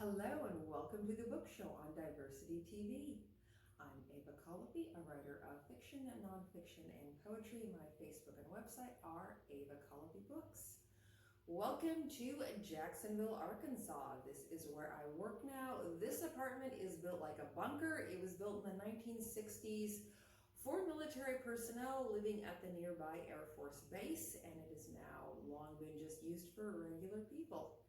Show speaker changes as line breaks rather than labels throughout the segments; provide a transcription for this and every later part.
Hello and welcome to the Book Show on Diversity TV. I'm Ava Colopy, a writer of fiction, nonfiction, and poetry. My Facebook and website are Ava Colopy Books. Welcome to Jacksonville, Arkansas. This is where I work now. This apartment is built like a bunker. It was built in the 1960s for military personnel living at the nearby Air Force Base, and it is now long been just used for regular people.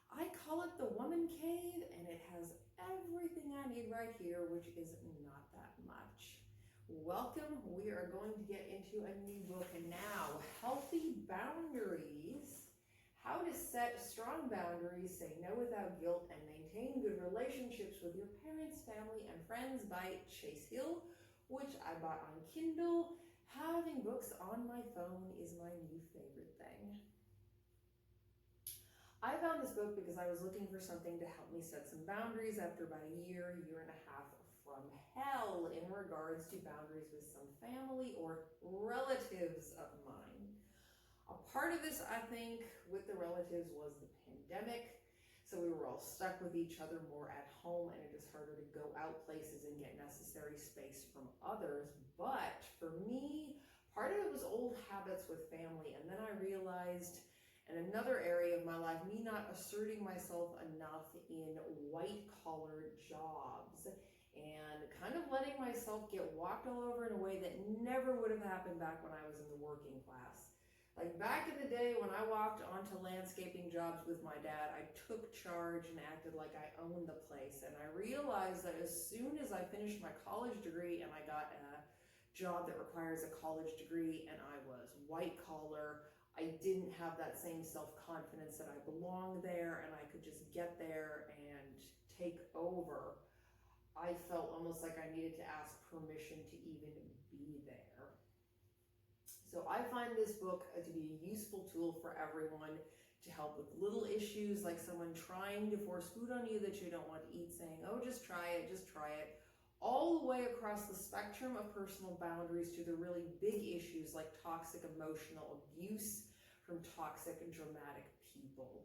I call it the woman cave, and it has everything I need right here, which is not that much. Welcome. We are going to get into a new book now. Healthy Boundaries. How to Set Strong Boundaries, Say No Without Guilt, and Maintain Good Relationships with Your Parents, Family, and Friends by Chase Hill, which I bought on Kindle. Having books on my phone is my new favorite thing. I found this book because I was looking for something to help me set some boundaries after about a year and a half from hell in regards to boundaries with some family or relatives of mine. A part of this, I think, with the relatives was the pandemic. So we were all stuck with each other more at home, and it is harder to go out places and get necessary space from others. But for me, part of it was old habits with family. And then I realized, in another area of my life, me not asserting myself enough in white-collar jobs and kind of letting myself get walked all over in a way that never would have happened back when I was in the working class. Like back in the day when I walked onto landscaping jobs with my dad, I took charge and acted like I owned the place. And I realized that as soon as I finished my college degree and I got a job that requires a college degree and I was white-collar, I didn't have that same self-confidence that I belonged there and I could just get there and take over. I felt almost like I needed to ask permission to even be there. So I find this book to be a useful tool for everyone to help with little issues like someone trying to force food on you that you don't want to eat, saying, oh, just try it, all the way across the spectrum of personal boundaries to the really big issues like toxic emotional abuse from toxic and dramatic people.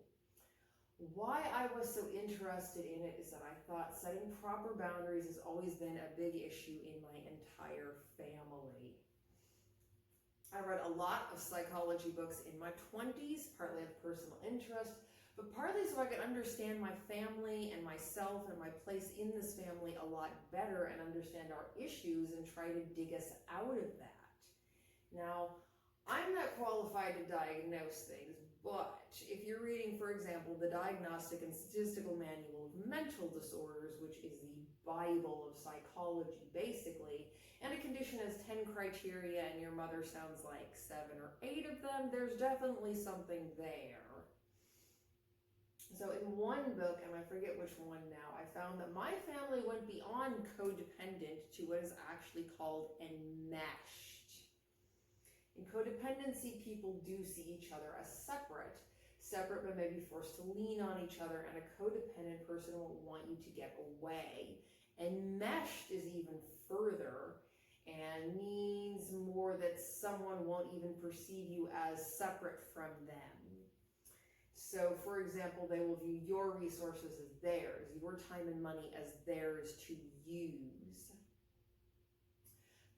Why I was so interested in it is that I thought setting proper boundaries has always been a big issue in my entire family. I read a lot of psychology books in my 20s, partly out of personal interest, but partly so I could understand my family and myself and my place in this family a lot better and understand our issues and try to dig us out of that. Now, I'm not qualified to diagnose things, but if you're reading, for example, the Diagnostic and Statistical Manual of Mental Disorders, which is the Bible of psychology, basically, and a condition has 10 criteria and your mother sounds like 7 or 8 of them, there's definitely something there. So in one book, and I forget which one now, I found that my family went beyond codependent to what is actually called enmeshed. In codependency, people do see each other as separate but maybe forced to lean on each other, and a codependent person will want you to get away. Enmeshed is even further and means more that someone won't even perceive you as separate from them. So, for example, they will view your resources as theirs, your time and money as theirs to use.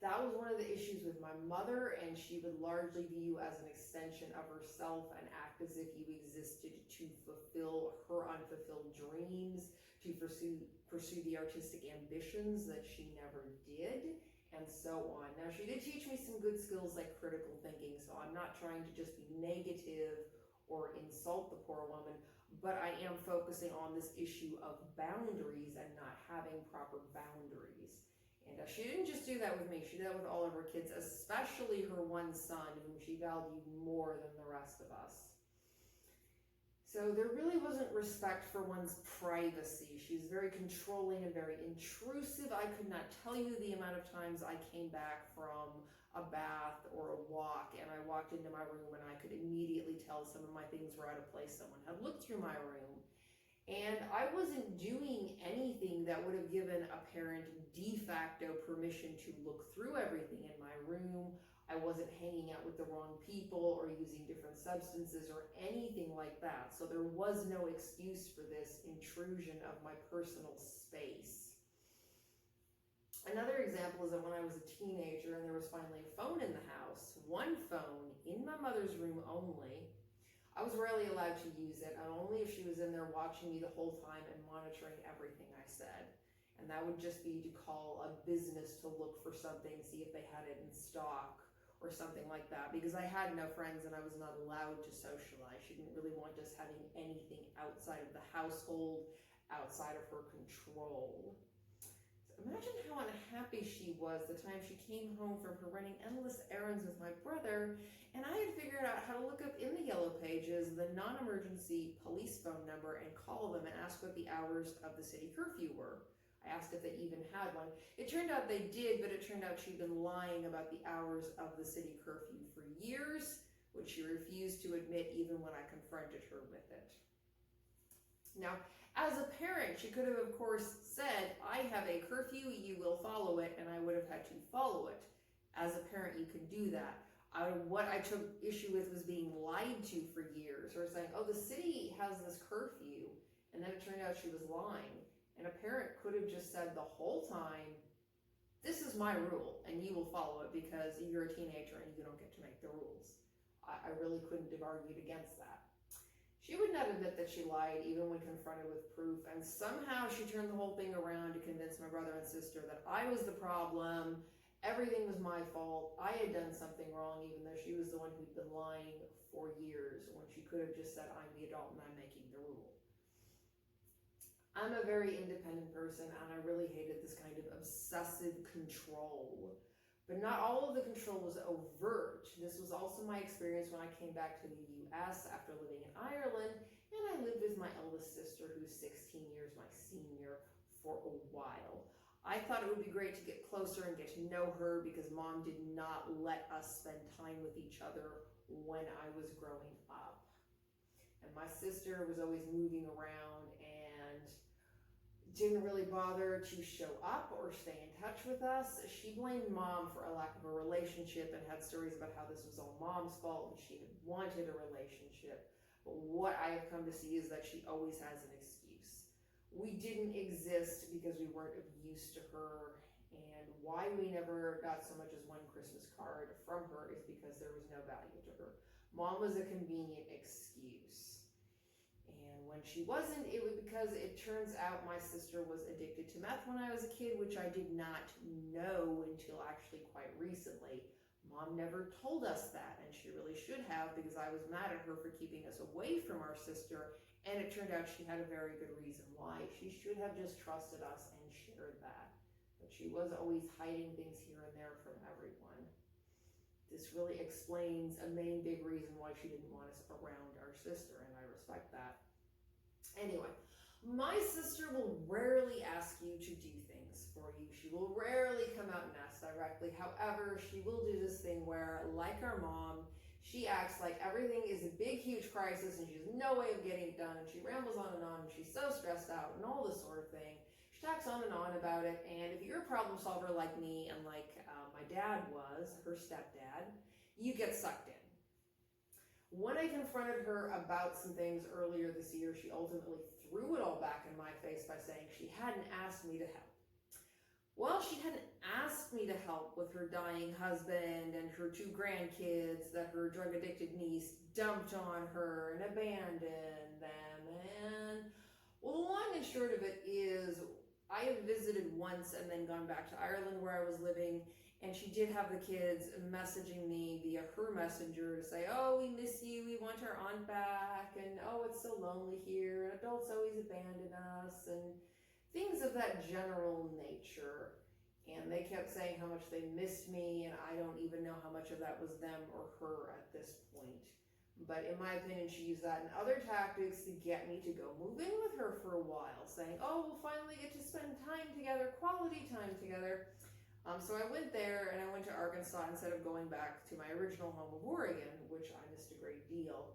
That was one of the issues with my mother, and she would largely view you as an extension of herself and act as if you existed to fulfill her unfulfilled dreams, to pursue the artistic ambitions that she never did, and so on. Now, she did teach me some good skills like critical thinking, so I'm not trying to just be negative or insult the poor woman, but I am focusing on this issue of boundaries and not having proper boundaries. And she didn't just do that with me, she did that with all of her kids, especially her one son, whom she valued more than the rest of us. So there really wasn't respect for one's privacy. She was very controlling and very intrusive. I could not tell you the amount of times I came back from a bath or a walk and I walked into my room and I could immediately tell some of my things were out of place. Someone had looked through my room. And I wasn't doing anything that would have given a parent de facto permission to look through everything in my room. I wasn't hanging out with the wrong people or using different substances or anything like that. So there was no excuse for this intrusion of my personal space. Another example is that when I was a teenager and there was finally a phone in the house, one phone in my mother's room only, I was rarely allowed to use it, and only if she was in there watching me the whole time and monitoring everything I said. And that would just be to call a business to look for something, see if they had it in stock or something like that, because I had no friends and I was not allowed to socialize. She didn't really want us having anything outside of the household, outside of her control. Imagine how unhappy she was the time she came home from her running endless errands with my brother, and I had figured out how to look up in the yellow pages the non-emergency police phone number and call them and ask what the hours of the city curfew were. I asked if they even had one. It turned out they did, but it turned out she'd been lying about the hours of the city curfew for years, which she refused to admit even when I confronted her with it. Now, as a parent, she could have, of course, said, I have a curfew, you will follow it, and I would have had to follow it. As a parent, you can do that. What I took issue with was being lied to for years, or saying, oh, the city has this curfew, and then it turned out she was lying. And a parent could have just said the whole time, this is my rule, and you will follow it because you're a teenager and you don't get to make the rules. I really couldn't have argued against that. She would not admit that she lied even when confronted with proof, and somehow she turned the whole thing around to convince my brother and sister that I was the problem, everything was my fault, I had done something wrong, even though she was the one who'd been lying for years, when she could have just said, I'm the adult and I'm making the rule. I'm a very independent person, and I really hated this kind of obsessive control. But not all of the control was overt. This was also my experience when I came back to the US after living in Ireland, and I lived with my eldest sister, who's 16 years my senior, for a while. I thought it would be great to get closer and get to know her because Mom did not let us spend time with each other when I was growing up. And my sister was always moving around and didn't really bother to show up or stay in touch with us. She blamed Mom for a lack of a relationship and had stories about how this was all Mom's fault and she had wanted a relationship. But what I have come to see is that she always has an excuse. We didn't exist because we weren't of use to her, and why we never got so much as one Christmas card from her is because there was no value to her. Mom was a convenient excuse. And when she wasn't, it was because it turns out my sister was addicted to meth when I was a kid, which I did not know until actually quite recently. Mom never told us that, and she really should have, because I was mad at her for keeping us away from our sister, and it turned out she had a very good reason why. She should have just trusted us and shared that. But she was always hiding things here and there from everyone. This really explains a main big reason why she didn't want us around our sister, and I respect that. Anyway, my sister will rarely ask you to do things for you. She will rarely come out and ask directly. However, she will do this thing where, like our mom, she acts like everything is a big, huge crisis and she has no way of getting it done, and she rambles on and she's so stressed out and all this sort of thing. She talks on and on about it, and if you're a problem solver like me and like my dad was, her stepdad, you get sucked in. When I confronted her about some things earlier this year, she ultimately threw it all back in my face by saying she hadn't asked me to help. Well, she hadn't asked me to help with her dying husband and her 2 grandkids that her drug-addicted niece dumped on her and abandoned them. And, well, the long and short of it is, I have visited once and then gone back to Ireland where I was living, and she did have the kids messaging me via her messenger to say, oh, we miss you, we want our aunt back, and oh, it's so lonely here, and adults always abandon us, and things of that general nature. And they kept saying how much they missed me, and I don't even know how much of that was them or her at this point. But in my opinion, she used that and other tactics to get me to go move in with her for a while, saying, oh, we'll finally get to spend time together, quality time together. So I went there, and I went to Arkansas instead of going back to my original home of Oregon, which I missed a great deal.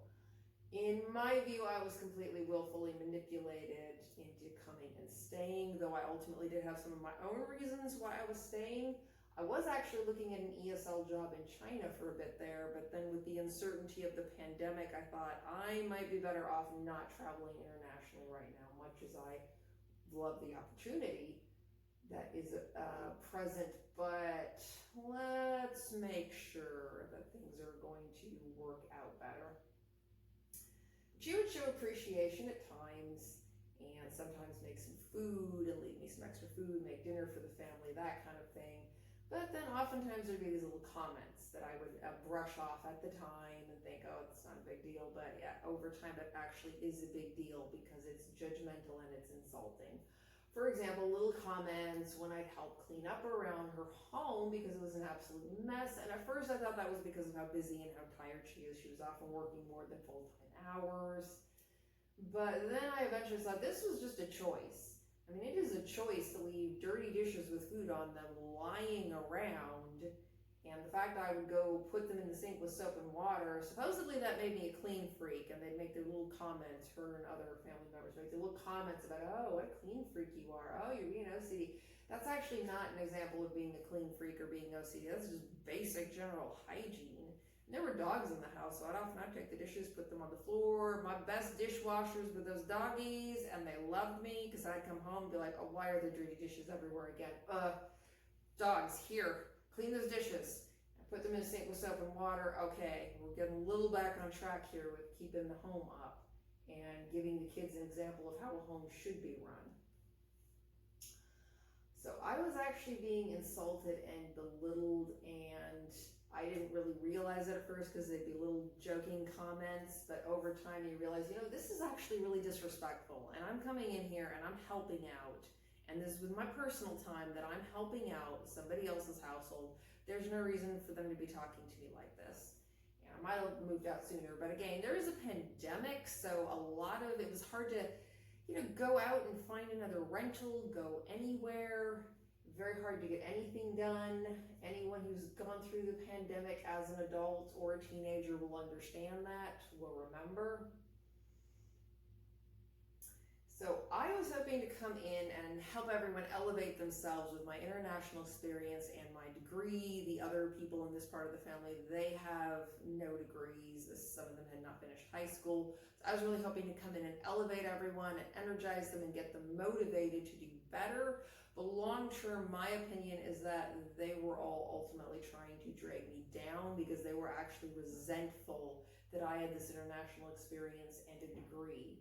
In my view, I was completely willfully manipulated into coming and staying, though I ultimately did have some of my own reasons why I was staying. I was actually looking at an ESL job in China for a bit there, but then with the uncertainty of the pandemic, I thought I might be better off not traveling internationally right now, much as I love the opportunity that is present, but let's make sure that things are going to work out better. She would show appreciation at times, and sometimes make some food and leave me some extra food, make dinner for the family, that kind of thing. But then oftentimes there'd be these little comments that I would brush off at the time and think, oh, it's not a big deal. But yeah, over time it actually is a big deal because it's judgmental and it's insulting. For example, little comments when I'd help clean up around her home because it was an absolute mess. And at first I thought that was because of how busy and how tired she is. She was often working more than full-time hours. But then I eventually thought this was just a choice. I mean, it is a choice to leave dirty dishes with food on them lying around, and the fact that I would go put them in the sink with soap and water, supposedly that made me a clean freak, and they'd make their little comments, her and other family members make their little comments about, oh, what a clean freak you are, oh, you're being OCD. That's actually not an example of being a clean freak or being OCD, that's just basic general hygiene. And there were dogs in the house, so I'd take the dishes, put them on the floor. My best dishwashers were those doggies, and they loved me because I'd come home and be like, oh, why are there dirty dishes everywhere again? Dogs, here, clean those dishes. I put them in a sink with soap and water. Okay, we're getting a little back on track here with keeping the home up and giving the kids an example of how a home should be run. So I was actually being insulted and belittled, and I didn't really realize it at first because they'd be little joking comments, but over time you realize, this is actually really disrespectful, and I'm coming in here and I'm helping out, and this was my personal time that I'm helping out somebody else's household. There's no reason for them to be talking to me like this. And I might have moved out sooner, but again, there is a pandemic, so a lot of it was hard to go out and find another rental, go anywhere. Very hard to get anything done. Anyone who's gone through the pandemic as an adult or a teenager will understand that, will remember. So I was hoping to come in and help everyone elevate themselves with my international experience and my degree. The other people in this part of the family, they have no degrees. Some of them had not finished high school. So I was really hoping to come in and elevate everyone and energize them and get them motivated to do better. But long term, my opinion is that they were all ultimately trying to drag me down because they were actually resentful that I had this international experience and a degree.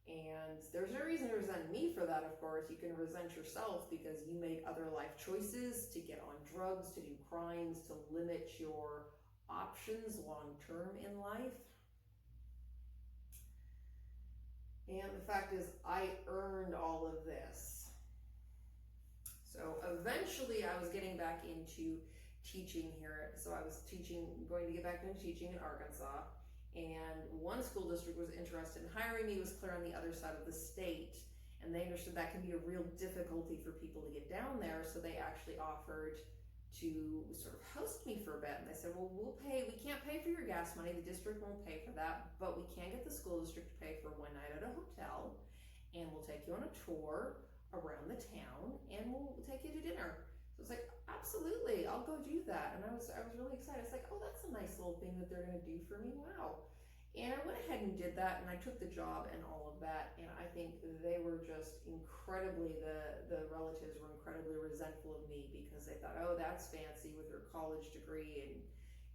And there's no reason to resent me for that, of course. You can resent yourself because you make other life choices to get on drugs, to do crimes, to limit your options long term in life. And the fact is, I earned all of this. So eventually I was getting back into teaching here. So I was going to get back into teaching in Arkansas. And one school district was interested in hiring me, was clear on the other side of the state. And they understood that can be a real difficulty for people to get down there. So they actually offered to sort of host me for a bit. And they said, well, we can't pay for your gas money. The district won't pay for that, but we can get the school district to pay for one night at a hotel. And we'll take you on a tour around the town and we'll take you to dinner. So it's like, absolutely, I'll go do that. And I was really excited. It's like, oh, that's a nice little thing that they're going to do for me. Wow. And I went ahead and did that, and I took the job and all of that. And I think they were just incredibly, the relatives were incredibly resentful of me because they thought, oh, that's fancy with her college degree and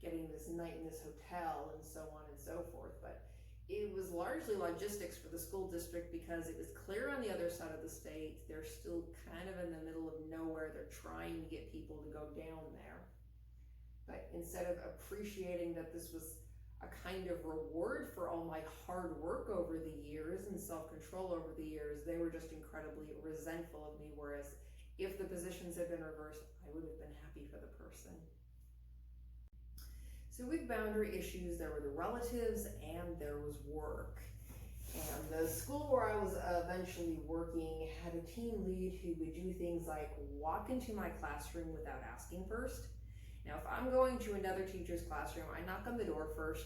getting this night in this hotel and so on and so forth. But it was largely logistics for the school district because it was clear on the other side of the state. They're still kind of in the middle of nowhere. They're trying to get people to go down there. But instead of appreciating that this was a kind of reward for all my hard work over the years and self-control over the years, they were just incredibly resentful of me. Whereas if the positions had been reversed, I would have been happy for the person. So with boundary issues, there were the relatives and there was work. And the school where I was eventually working had a team lead who would do things like walk into my classroom without asking first. Now, if I'm going to another teacher's classroom, I knock on the door first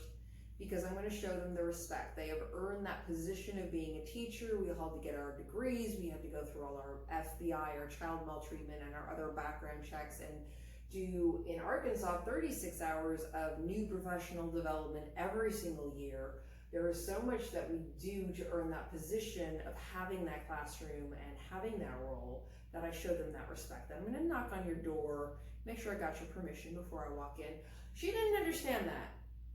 because I'm going to show them the respect. They have earned that position of being a teacher. We all had to get our degrees. We had to go through all our FBI, our child maltreatment, and our other background checks and do in Arkansas 36 hours of new professional development every single year. There is so much that we do to earn that position of having that classroom and having that role, that I show them that respect. That I'm going to knock on your door, make sure I got your permission before I walk in. She didn't understand that.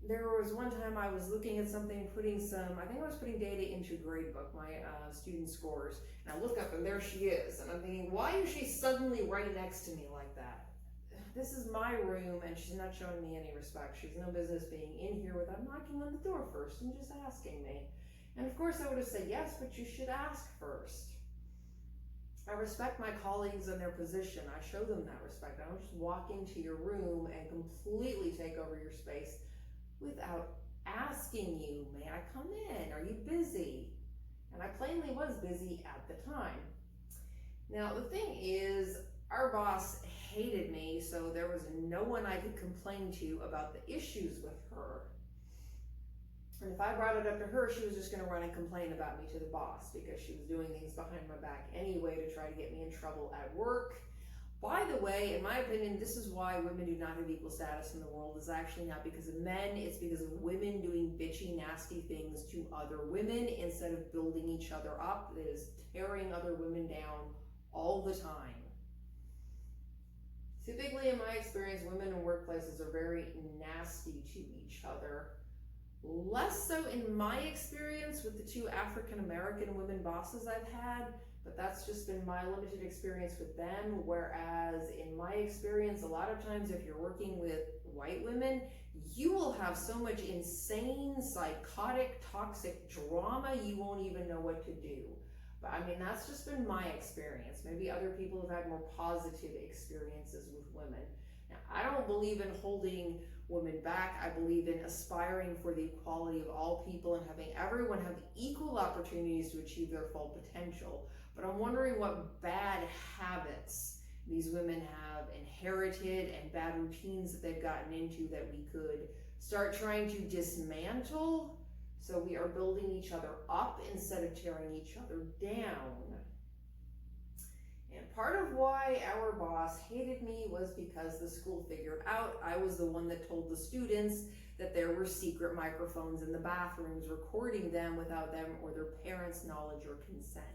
There was one time I was looking at something, I think I was putting data into Gradebook, my student scores, and I look up and there she is, and I'm thinking, why is she suddenly right next to me like that? This is my room, and she's not showing me any respect. She's no business being in here without knocking on the door first and just asking me. And of course I would have said, yes, but you should ask first. I respect my colleagues and their position. I show them that respect. I don't just walk into your room and completely take over your space without asking you, may I come in? Are you busy? And I plainly was busy at the time. Now the thing is, our boss hated me, so there was no one I could complain to about the issues with her. And if I brought it up to her, she was just going to run and complain about me to the boss, because she was doing things behind my back anyway to try to get me in trouble at work. By the way, in my opinion, this is why women do not have equal status in the world. It's actually not because of men, it's because of women doing bitchy, nasty things to other women instead of building each other up. It is tearing other women down all the time. Typically, in my experience, women in workplaces are very nasty to each other. Less so in my experience with the two African American women bosses I've had, but that's just been my limited experience with them. Whereas in my experience, a lot of times if you're working with white women, you will have so much insane, psychotic, toxic drama, you won't even know what to do. But I mean, that's just been my experience. Maybe other people have had more positive experiences with women. Now, I don't believe in holding women back. I believe in aspiring for the equality of all people and having everyone have equal opportunities to achieve their full potential. But I'm wondering what bad habits these women have inherited and bad routines that they've gotten into that we could start trying to dismantle, so we are building each other up instead of tearing each other down. And part of why our boss hated me was because the school figured out I was the one that told the students that there were secret microphones in the bathrooms recording them without them or their parents' knowledge or consent.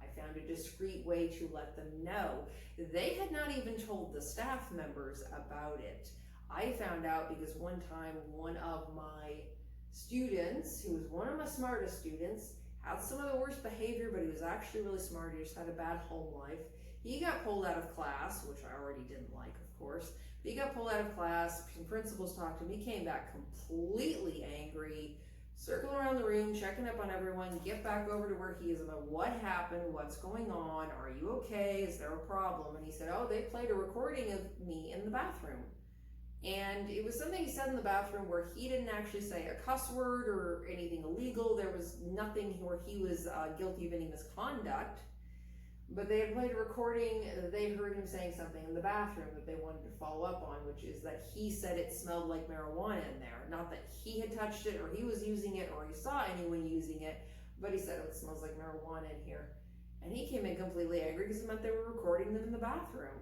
I found a discreet way to let them know. They had not even told the staff members about it. I found out because one time one of my students, who was one of my smartest students, had some of the worst behavior, but he was actually really smart. He just had a bad home life. He got pulled out of class, which I already didn't like, of course. But he got pulled out of class. Some principals talked to him. He came back completely angry, circling around the room, checking up on everyone, get back over to where he is about what happened, what's going on, are you okay, is there a problem? And he said, oh, they played a recording of me in the bathroom. And it was something he said in the bathroom where he didn't actually say a cuss word or anything illegal. There was nothing where he was guilty of any misconduct. But they had played a recording, they heard him saying something in the bathroom that they wanted to follow up on, which is that he said it smelled like marijuana in there. Not that he had touched it or he was using it or he saw anyone using it, but he said, oh, it smells like marijuana in here. And he came in completely angry because it meant they were recording them in the bathroom.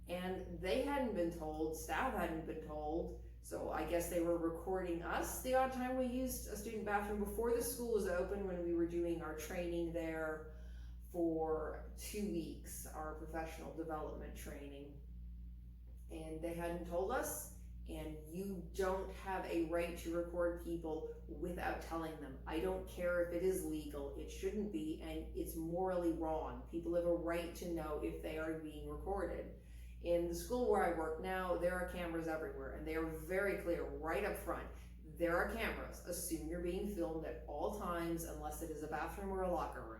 And they hadn't been told, staff hadn't been told, so I guess they were recording us the odd time we used a student bathroom before the school was open, when we were doing our training there for 2 weeks, our professional development training. And they hadn't told us, and you don't have a right to record people without telling them. I don't care if it is legal, it shouldn't be, and it's morally wrong. People have a right to know if they are being recorded. In the school where I work now, there are cameras everywhere, and they are very clear right up front. There are cameras. Assume you're being filmed at all times unless it is a bathroom or a locker room.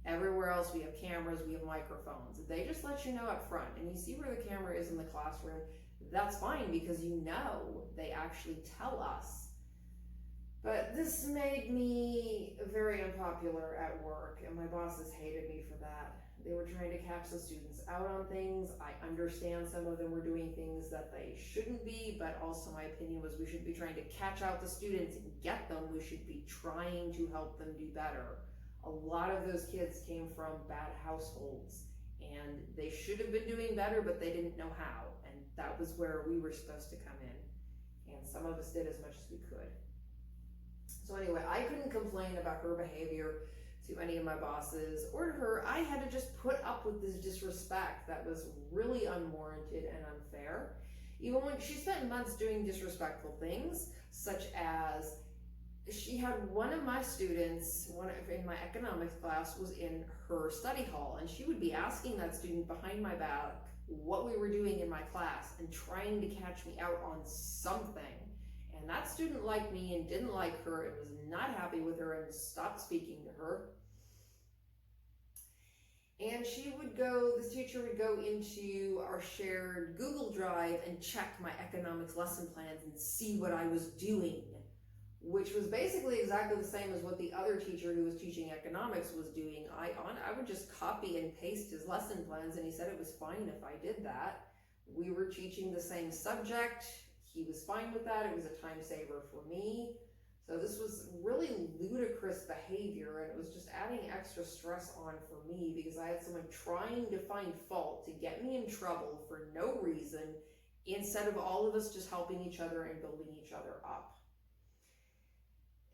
Everywhere else we have cameras, we have microphones. They just let you know up front, and you see where the camera is in the classroom. That's fine because you know they actually tell us. But this made me very unpopular at work, and my bosses hated me for that. They were trying to catch the students out on things. I understand some of them were doing things that they shouldn't be, but also my opinion was we shouldn't be trying to catch out the students and get them. We should be trying to help them do better. A lot of those kids came from bad households, and they should have been doing better, but they didn't know how, and that was where we were supposed to come in, and some of us did as much as we could. So anyway, I couldn't complain about her behavior to any of my bosses or to her. I had to just put up with this disrespect that was really unwarranted and unfair. Even when she spent months doing disrespectful things, such as she had one of my students, in my economics class, was in her study hall, and she would be asking that student behind my back what we were doing in my class and trying to catch me out on something. And that student liked me and didn't like her and was not happy with her and stopped speaking to her. And this teacher would go into our shared Google Drive and check my economics lesson plans and see what I was doing, which was basically exactly the same as what the other teacher who was teaching economics was doing. I would just copy and paste his lesson plans, and he said it was fine if I did that. We were teaching the same subject. He was fine with that. It was a time saver for me. So this was really ludicrous behavior, and it was just adding extra stress on for me because I had someone trying to find fault to get me in trouble for no reason, instead of all of us just helping each other and building each other up.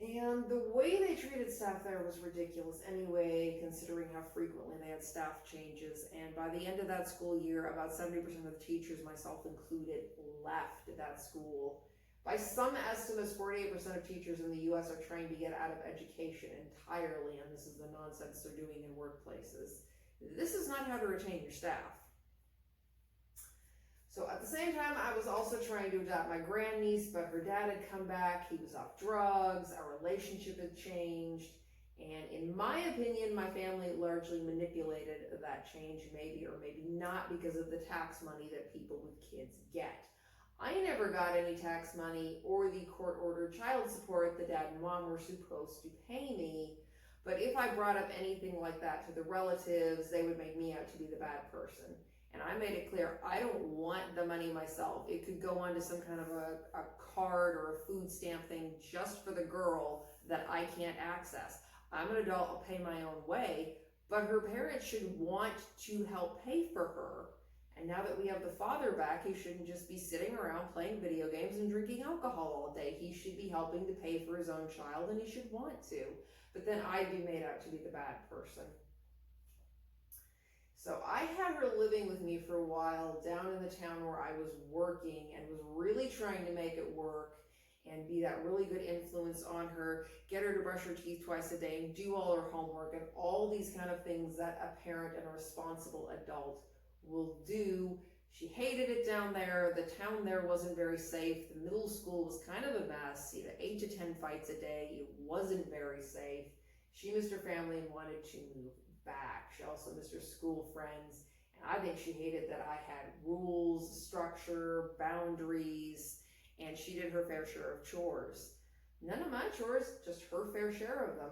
And the way they treated staff there was ridiculous anyway, considering how frequently they had staff changes. And by the end of that school year, about 70% of the teachers, myself included, left that school. By some estimates, 48% of teachers in the US are trying to get out of education entirely, and this is the nonsense they're doing in workplaces. This is not how to retain your staff. So at the same time, I was also trying to adopt my grandniece, but her dad had come back. He was off drugs. Our relationship had changed. And in my opinion, my family largely manipulated that change, maybe or maybe not, because of the tax money that people with kids get. I never got any tax money or the court-ordered child support the dad and mom were supposed to pay me. But if I brought up anything like that to the relatives, they would make me out to be the bad person. And I made it clear, I don't want the money myself. It could go onto some kind of a card or a food stamp thing just for the girl that I can't access. I'm an adult, I'll pay my own way, but her parents should want to help pay for her. And now that we have the father back, he shouldn't just be sitting around playing video games and drinking alcohol all day. He should be helping to pay for his own child, and he should want to. But then I'd be made out to be the bad person. So I had her living with me for a while down in the town where I was working, and was really trying to make it work and be that really good influence on her, get her to brush her teeth twice a day and do all her homework and all these kind of things that a parent and a responsible adult will do. She hated it down there. The town there wasn't very safe. The middle school was kind of a mess. You know, 8 to 10 fights a day. It wasn't very safe. She missed her family and wanted to move back. She also missed her school friends. And I think she hated that I had rules, structure, boundaries, and she did her fair share of chores. None of my chores, just her fair share of them.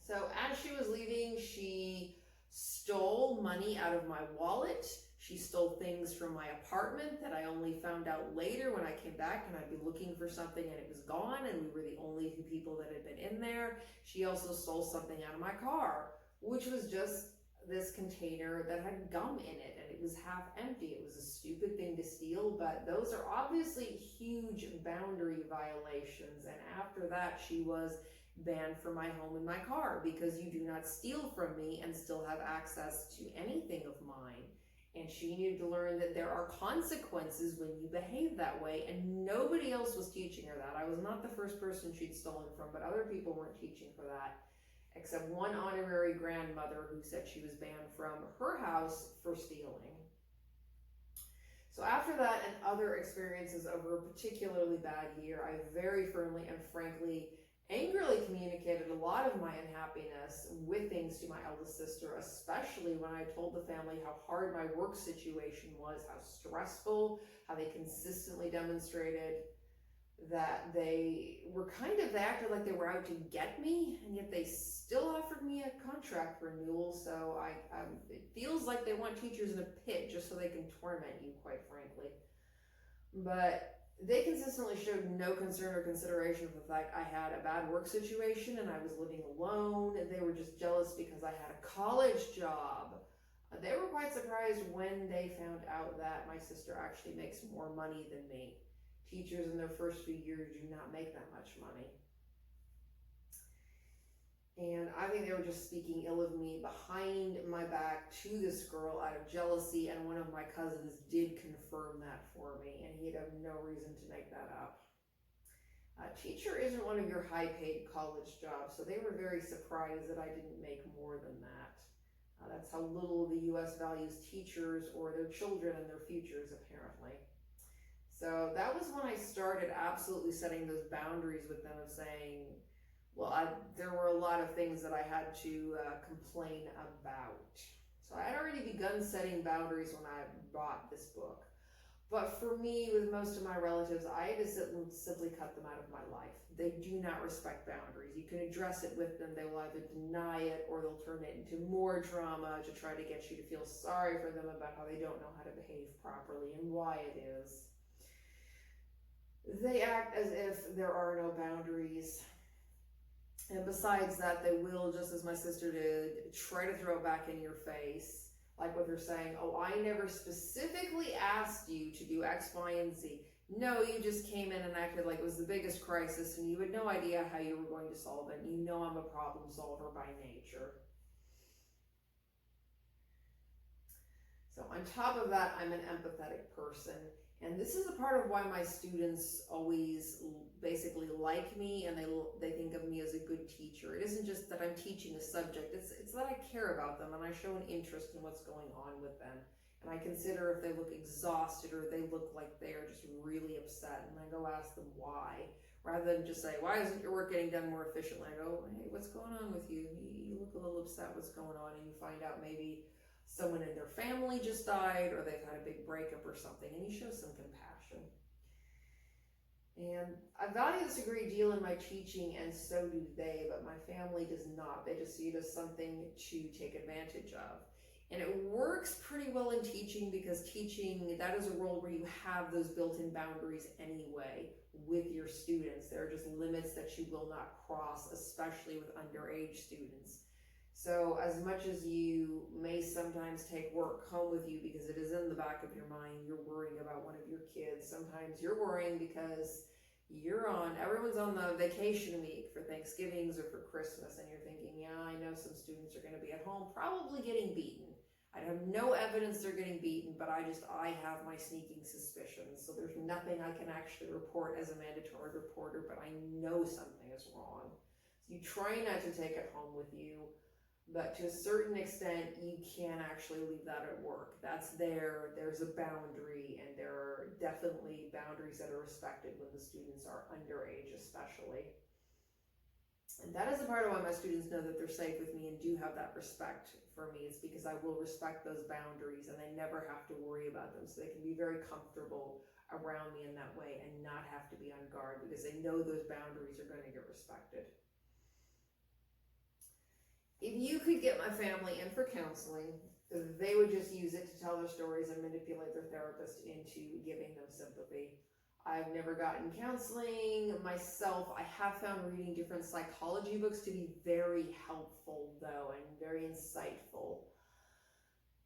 So as she was leaving, she stole money out of my wallet. She stole things from my apartment that I only found out later when I came back, and I'd be looking for something and it was gone, and we were the only two people that had been in there. She also stole something out of my car, which was just this container that had gum in it, and it was half empty. It was a stupid thing to steal, but those are obviously huge boundary violations. And after that, she was banned from my home and my car, because you do not steal from me and still have access to anything of mine. And she needed to learn that there are consequences when you behave that way, and nobody else was teaching her that. I was not the first person she'd stolen from, but other people weren't teaching her that, except one honorary grandmother who said she was banned from her house for stealing. So after that and other experiences over a particularly bad year, I very firmly and frankly angrily communicated a lot of my unhappiness with things to my eldest sister, especially when I told the family how hard my work situation was, how stressful, how they consistently demonstrated that they acted like they were out to get me, and yet they still offered me a contract renewal. So it feels like they want teachers in a pit just so they can torment you, quite frankly. But they consistently showed no concern or consideration for the fact I had a bad work situation and I was living alone. They were just jealous because I had a college job. They were quite surprised when they found out that my sister actually makes more money than me. Teachers in their first few years do not make that much money. And I think they were just speaking ill of me behind my back to this girl out of jealousy, and one of my cousins did confirm that for me, and he'd have no reason to make that up. Teacher isn't one of your high-paid college jobs, so they were very surprised that I didn't make more than that. That's how little the U.S. values teachers or their children and their futures, apparently. So that was when I started absolutely setting those boundaries with them of saying, well, there were a lot of things that I had to complain about. So I had already begun setting boundaries when I bought this book. But for me, with most of my relatives, I had to simply cut them out of my life. They do not respect boundaries. You can address it with them. They will either deny it or they'll turn it into more drama to try to get you to feel sorry for them about how they don't know how to behave properly and why it is. They act as if there are no boundaries. And besides that, they will, just as my sister did, try to throw it back in your face. Like with her saying, oh, I never specifically asked you to do X, Y, and Z. No, you just came in and acted like it was the biggest crisis and you had no idea how you were going to solve it. You know I'm a problem solver by nature. So on top of that, I'm an empathetic person. And this is a part of why my students always basically like me and they think of me as a good teacher. It isn't just that I'm teaching a subject, it's that I care about them and I show an interest in what's going on with them. And I consider if they look exhausted or they look like they're just really upset, and I go ask them why. Rather than just say, why isn't your work getting done more efficiently? I go, hey, what's going on with you? You look a little upset, what's going on? And you find out maybe someone in their family just died or they've had a big breakup or something, and you show some compassion. And I value this a great deal in my teaching, and so do they, but my family does not. They just see it as something to take advantage of. And it works pretty well in teaching because teaching, that is a role where you have those built-in boundaries anyway with your students. There are just limits that you will not cross, especially with underage students. So as much as you may sometimes take work home with you because it is in the back of your mind, you're worrying about one of your kids. Sometimes you're worrying because everyone's on the vacation week for Thanksgivings or for Christmas, and you're thinking, yeah, I know some students are going to be at home probably getting beaten. I have no evidence they're getting beaten, but I have my sneaking suspicions. So there's nothing I can actually report as a mandatory reporter, but I know something is wrong. So you try not to take it home with you. But to a certain extent, you can actually leave that at work. That's there's a boundary, and there are definitely boundaries that are respected when the students are underage especially. And that is a part of why my students know that they're safe with me and do have that respect for me. It's because I will respect those boundaries and they never have to worry about them. So they can be very comfortable around me in that way and not have to be on guard because they know those boundaries are going to get respected. If you could get my family in for counseling, they would just use it to tell their stories and manipulate their therapist into giving them sympathy. I've never gotten counseling myself. I have found reading different psychology books to be very helpful, though, and very insightful.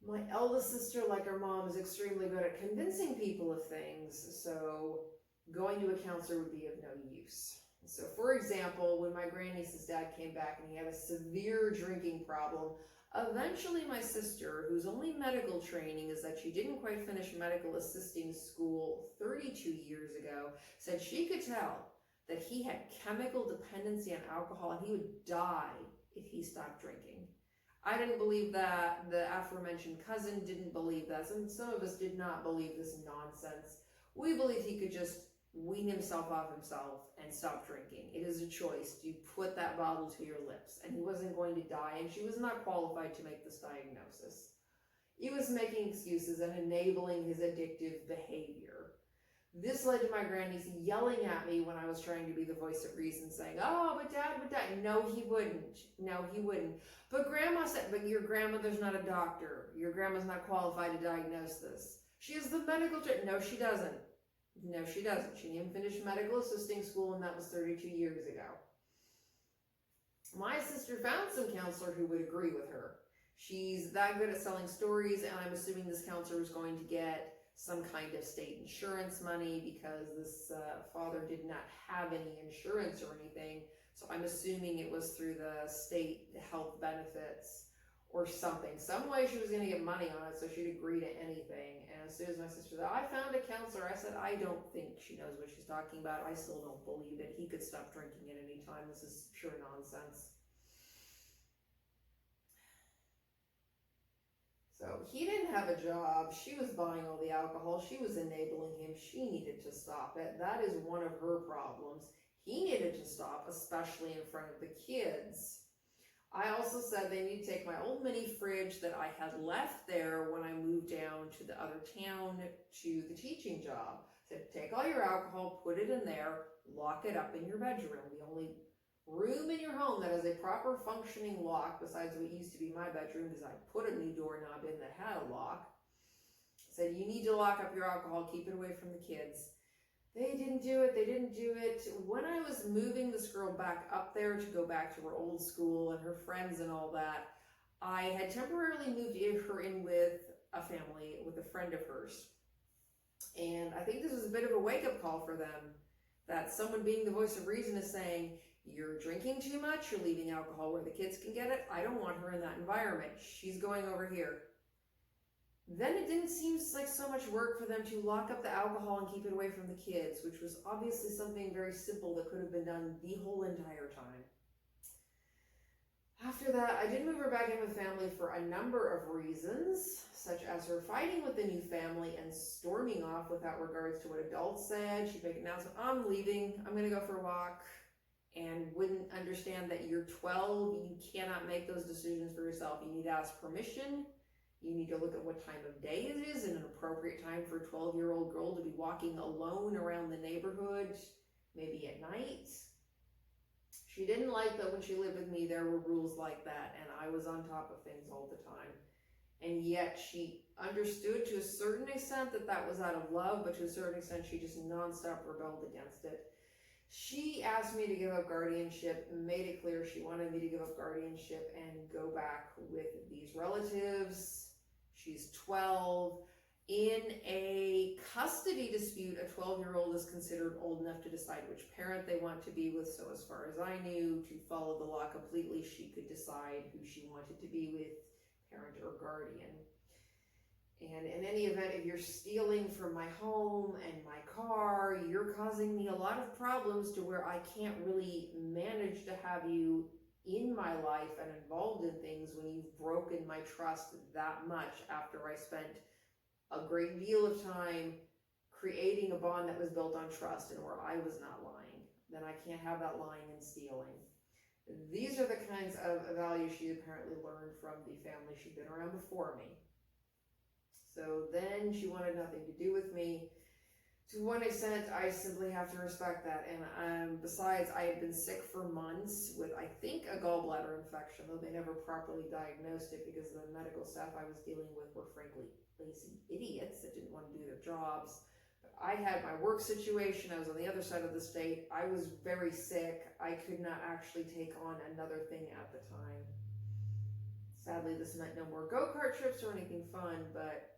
My eldest sister, like her mom, is extremely good at convincing people of things, so going to a counselor would be of no use. So, for example, when my grandniece's dad came back and he had a severe drinking problem, eventually my sister, whose only medical training is that she didn't quite finish medical assisting school 32 years ago, said she could tell that he had chemical dependency on alcohol and he would die if he stopped drinking. I didn't believe that. The aforementioned cousin didn't believe that. Some of us did not believe this nonsense. We believed he could just wean himself off himself and stop drinking. It is a choice. You put that bottle to your lips, and he wasn't going to die, and she was not qualified to make this diagnosis. He was making excuses and enabling his addictive behavior. This led to my grandniece yelling at me when I was trying to be the voice of reason, saying, oh, but Dad would die. No, he wouldn't. No, he wouldn't. But Grandma said, but your grandmother's not a doctor. Your grandma's not qualified to diagnose this. She has the medical training. No, she doesn't. No, she doesn't. She didn't finish medical assisting school, and that was 32 years ago. My sister found some counselor who would agree with her. She's that good at selling stories, and I'm assuming this counselor was going to get some kind of state insurance money because this father did not have any insurance or anything. So I'm assuming it was through the state health benefits or something. Some way she was going to get money on it, so she'd agree to anything. And as soon as my sister said, I found a counselor, I said, I don't think she knows what she's talking about. I still don't believe it. He could stop drinking at any time. This is pure nonsense. So he didn't have a job. She was buying all the alcohol. She was enabling him. She needed to stop it. That is one of her problems. He needed to stop, especially in front of the kids. I also said they need to take my old mini fridge that I had left there when I moved down to the other town to the teaching job. I said, take all your alcohol, put it in there, lock it up in your bedroom. The only room in your home that has a proper functioning lock, besides what used to be my bedroom, because I put a new doorknob in that had a lock. I said, you need to lock up your alcohol, keep it away from the kids. They didn't do it. They didn't do it. When I was moving this girl back up there to go back to her old school and her friends and all that, I had temporarily moved her in with a family, with a friend of hers. And I think this was a bit of a wake-up call for them, that someone being the voice of reason is saying, you're drinking too much, you're leaving alcohol where the kids can get it. I don't want her in that environment. She's going over here. Then it didn't seem like so much work for them to lock up the alcohol and keep it away from the kids, which was obviously something very simple that could have been done the whole entire time. After that, I did move her back in with family for a number of reasons, such as her fighting with the new family and storming off without regards to what adults said. She'd make an announcement, I'm leaving, I'm going to go for a walk, and wouldn't understand that you're 12, you cannot make those decisions for yourself. You need to ask permission. You need to look at what time of day it is, and an appropriate time for a 12-year-old girl to be walking alone around the neighborhood, maybe at night. She didn't like that when she lived with me, there were rules like that, and I was on top of things all the time. And yet she understood to a certain extent that that was out of love, but to a certain extent she just nonstop rebelled against it. She asked me to give up guardianship, made it clear she wanted me to give up guardianship and go back with these relatives. She's 12. In a custody dispute, a 12-year-old is considered old enough to decide which parent they want to be with. So as far as I knew, to follow the law completely, she could decide who she wanted to be with, parent or guardian. And in any event, if you're stealing from my home and my car, you're causing me a lot of problems to where I can't really manage to have you in my life and involved in things when you've broken my trust that much after I spent a great deal of time creating a bond that was built on trust and where I was not lying. Then I can't have that lying and stealing. These are the kinds of values she apparently learned from the family she'd been around before me. So then she wanted nothing to do with me. To one extent, I simply have to respect that. And besides, I had been sick for months with, I think, a gallbladder infection, though they never properly diagnosed it because the medical staff I was dealing with were frankly lazy idiots that didn't want to do their jobs. But I had my work situation. I was on the other side of the state. I was very sick. I could not actually take on another thing at the time. Sadly, this meant no more go-kart trips or anything fun, but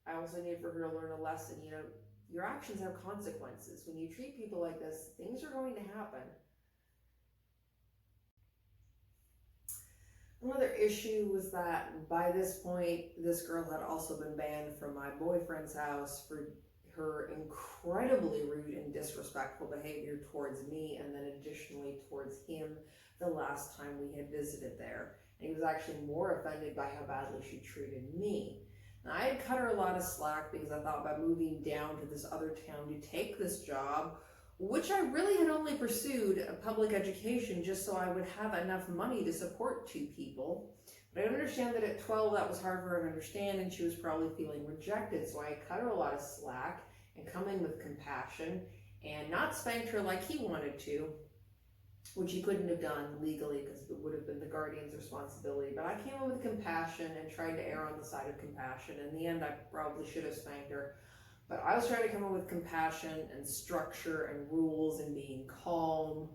I also needed for her to learn a lesson. You know, your actions have consequences. When you treat people like this, things are going to happen. Another issue was that by this point, this girl had also been banned from my boyfriend's house for her incredibly rude and disrespectful behavior towards me, and then additionally towards him the last time we had visited there. And he was actually more offended by how badly she treated me. Now, I had cut her a lot of slack because I thought about moving down to this other town to take this job, which I really had only pursued a public education just so I would have enough money to support two people. But I understand that at 12 that was hard for her to understand, and she was probably feeling rejected, so I cut her a lot of slack and come in with compassion and not spanked her like he wanted to, which he couldn't have done legally because it would have been the guardian's responsibility. But I came in with compassion and tried to err on the side of compassion. In the end, I probably should have spanked her. But I was trying to come in with compassion and structure and rules and being calm,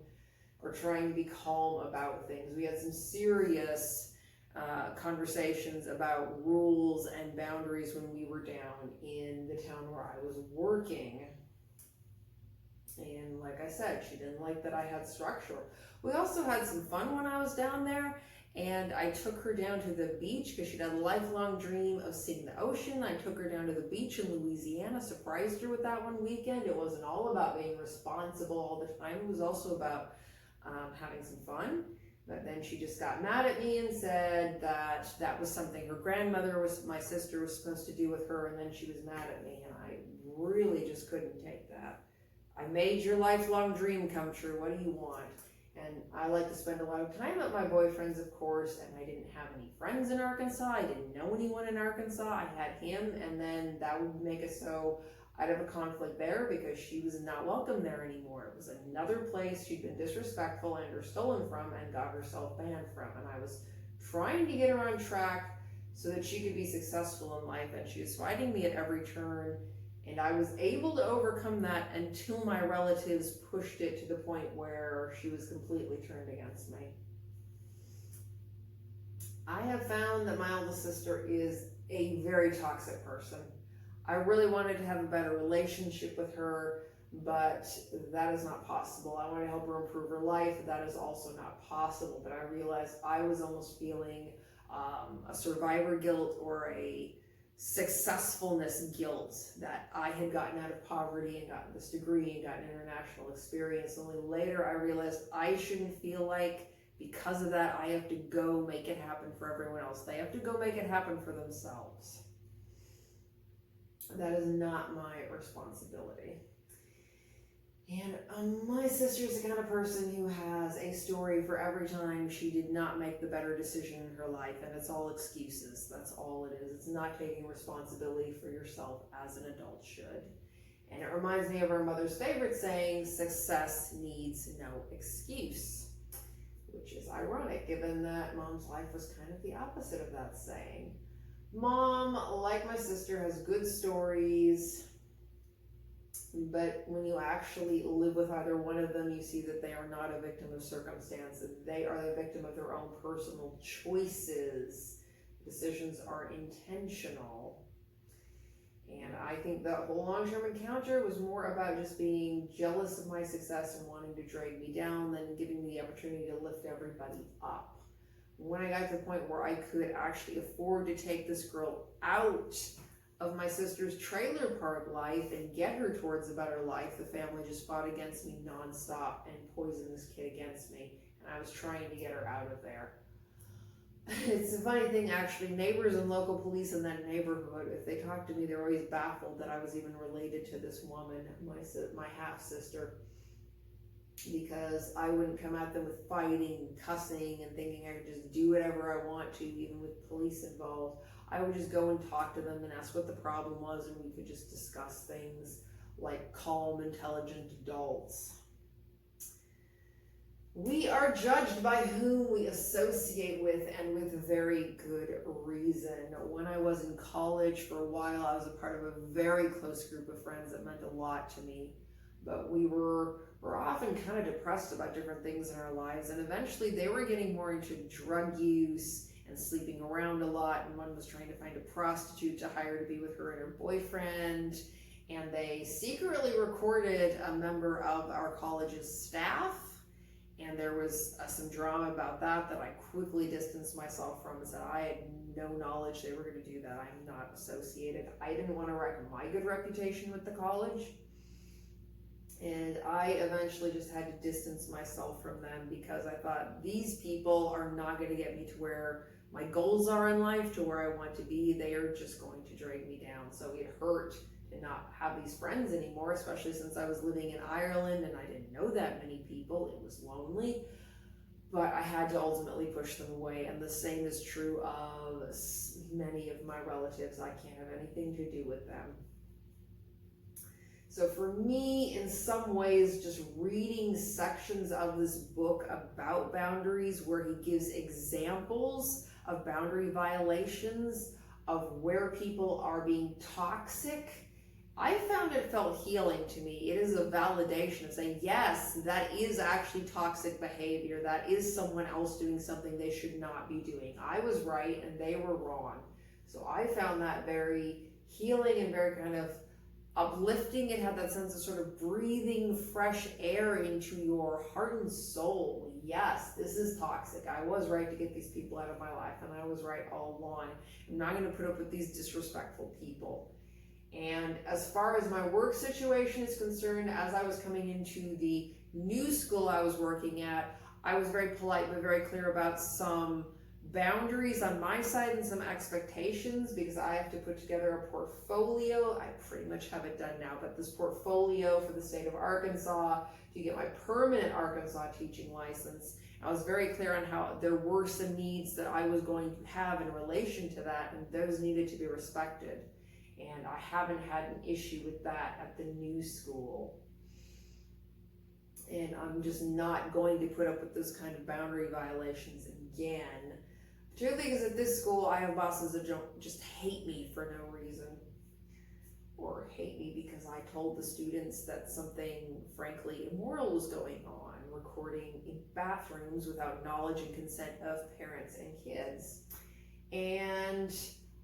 or trying to be calm about things. We had some serious conversations about rules and boundaries when we were down in the town where I was working. And like I said, she didn't like that I had structure. We also had some fun when I was down there, and I took her down to the beach because she'd had a lifelong dream of seeing the ocean. I took her down to the beach in Louisiana, surprised her with that one weekend. It wasn't all about being responsible all the time. It was also about having some fun. But then she just got mad at me and said that that was something her grandmother my sister was supposed to do with her, and then she was mad at me, and I really just couldn't take that. I made your lifelong dream come true. What do you want? And I like to spend a lot of time with my boyfriends, of course, and I didn't have any friends in Arkansas. I didn't know anyone in Arkansas. I had him, and then that would make us so out of a conflict there because she was not welcome there anymore. It was another place she'd been disrespectful and or stolen from and got herself banned from. And I was trying to get her on track so that she could be successful in life, and she was fighting me at every turn. And I was able to overcome that until my relatives pushed it to the point where she was completely turned against me. I have found that my oldest sister is a very toxic person. I really wanted to have a better relationship with her, but that is not possible. I want to help her improve her life. That is also not possible. But I realized I was almost feeling a survivor guilt or a successfulness guilt that I had gotten out of poverty and gotten this degree and gotten international experience. Only later I realized I shouldn't feel like because of that I have to go make it happen for everyone else. They have to go make it happen for themselves. That is not my responsibility. And my sister's the kind of person who has a story for every time she did not make the better decision in her life, and it's all excuses. That's all it is. It's not taking responsibility for yourself as an adult should. And it reminds me of our mother's favorite saying, success needs no excuse, which is ironic given that Mom's life was kind of the opposite of that saying. Mom, like my sister, has good stories, but when you actually live with either one of them, you see that they are not a victim of circumstance, that they are the victim of their own personal choices. Decisions are intentional. And I think that whole long-term encounter was more about just being jealous of my success and wanting to drag me down than giving me the opportunity to lift everybody up. When I got to the point where I could actually afford to take this girl out of my sister's trailer park life and get her towards a better life, the family just fought against me nonstop and poisoned this kid against me, and I was trying to get her out of there. It's a funny thing, actually. Neighbors and local police in that neighborhood, if they talk to me, they're always baffled that I was even related to this woman, my half-sister, because I wouldn't come at them with fighting, cussing, and thinking I could just do whatever I want to, even with police involved. I would just go and talk to them and ask what the problem was, and we could just discuss things like calm, intelligent adults. We are judged by whom we associate with, and with very good reason. When I was in college for a while, I was a part of a very close group of friends that meant a lot to me. But we were often kind of depressed about different things in our lives, and eventually they were getting more into drug use and sleeping around a lot, and one was trying to find a prostitute to hire to be with her and her boyfriend, and they secretly recorded a member of our college's staff, and there was some drama about that I quickly distanced myself from and said I had no knowledge they were going to do that. I'm not associated. I didn't want to wreck my good reputation with the college. And I eventually just had to distance myself from them because I thought these people are not going to get me to where my goals are in life, to where I want to be. They are just going to drag me down. So it hurt to not have these friends anymore, especially since I was living in Ireland and I didn't know that many people. It was lonely, but I had to ultimately push them away. And the same is true of many of my relatives. I can't have anything to do with them. So for me, in some ways, just reading sections of this book about boundaries where he gives examples of boundary violations, of where people are being toxic I found it felt healing to me. It is a validation of saying, yes, that is actually toxic behavior. That is someone else doing something they should not be doing. I was right and they were wrong. So I found that very healing and very kind of uplifting. It had that sense of sort of breathing fresh air into your heart and soul. Yes, this is toxic. I was right to get these people out of my life, and I was right all along. I'm not going to put up with these disrespectful people. And as far as my work situation is concerned, as I was coming into the new school I was working at, I was very polite but very clear about some boundaries on my side and some expectations, because I have to put together a portfolio. I pretty much have it done now, but this portfolio for the state of Arkansas to get my permanent Arkansas teaching license. I was very clear on how there were some needs that I was going to have in relation to that, and those needed to be respected. And I haven't had an issue with that at the new school. And I'm just not going to put up with those kind of boundary violations again. Particularly because at this school, I have bosses that don't just hate me for no reason. Or hate me because I told the students that something, frankly, immoral was going on, recording in bathrooms without knowledge and consent of parents and kids. And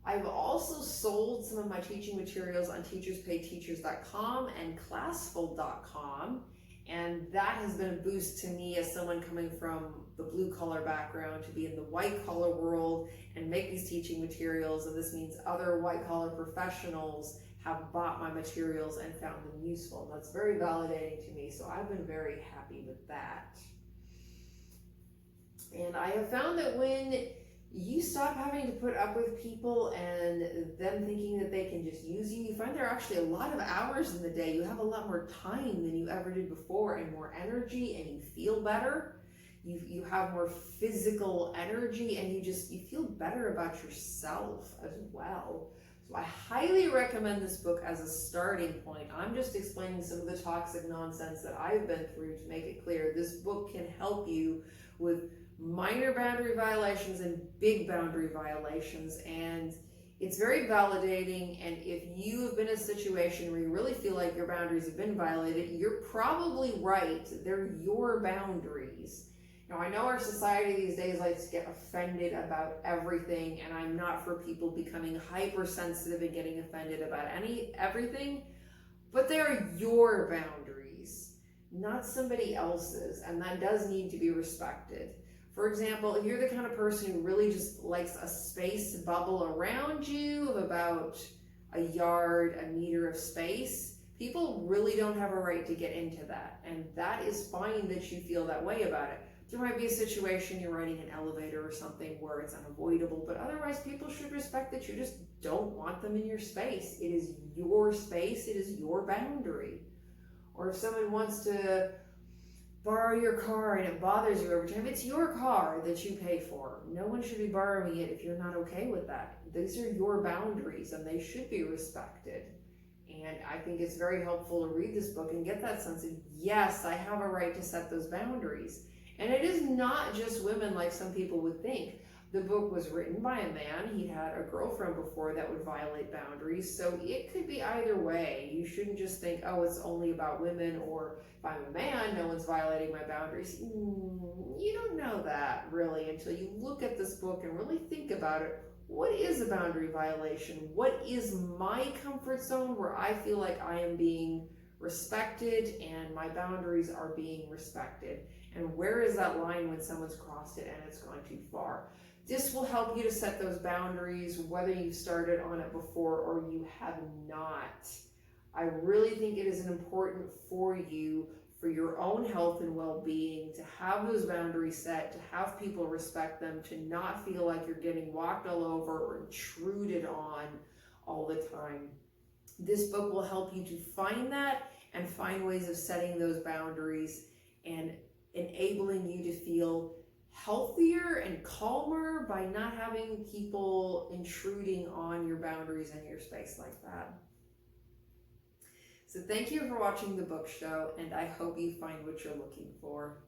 I've also sold some of my teaching materials on teacherspayteachers.com and classful.com, and that has been a boost to me as someone coming from the blue collar background to be in the white collar world and make these teaching materials. And this means other white collar professionals have bought my materials and found them useful. That's very validating to me, so I've been very happy with that. And I have found that when you stop having to put up with people and them thinking that they can just use you, you find there are actually a lot of hours in the day. You have a lot more time than you ever did before, and more energy, and you feel better. You have more physical energy, and you feel better about yourself as well. So I highly recommend this book as a starting point. I'm just explaining some of the toxic nonsense that I've been through to make it clear this book can help you with minor boundary violations and big boundary violations, and it's very validating. And if you have been in a situation where you really feel like your boundaries have been violated, you're probably right. They're your boundaries. Now, I know our society these days likes to get offended about everything, and I'm not for people becoming hypersensitive and getting offended about everything, but they're your boundaries, not somebody else's, and that does need to be respected. For example, if you're the kind of person who really just likes a space bubble around you of about a yard, a meter of space, people really don't have a right to get into that. And that is fine that you feel that way about it. There might be a situation you're riding an elevator or something where it's unavoidable, but otherwise people should respect that you just don't want them in your space. It is your space, it is your boundary. Or if someone wants to borrow your car and it bothers you every time, it's your car that you pay for. No one should be borrowing it if you're not okay with that. These are your boundaries and they should be respected. And I think it's very helpful to read this book and get that sense of, yes, I have a right to set those boundaries. And it is not just women like some people would think. The book was written by a man. He had a girlfriend before that would violate boundaries. So it could be either way. You shouldn't just think, oh, it's only about women, or if I'm a man, no one's violating my boundaries. You don't know that really until you look at this book and really think about it. What is a boundary violation? What is my comfort zone where I feel like I am being respected and my boundaries are being respected? And where is that line when someone's crossed it and it's gone too far? This will help you to set those boundaries, whether you've started on it before or you have not. I really think it is important for you, for your own health and well-being, to have those boundaries set, to have people respect them, to not feel like you're getting walked all over or intruded on all the time. This book will help you to find that and find ways of setting those boundaries and enabling you to feel healthier and calmer by not having people intruding on your boundaries and your space like that. So thank you for watching the book show, and I hope you find what you're looking for.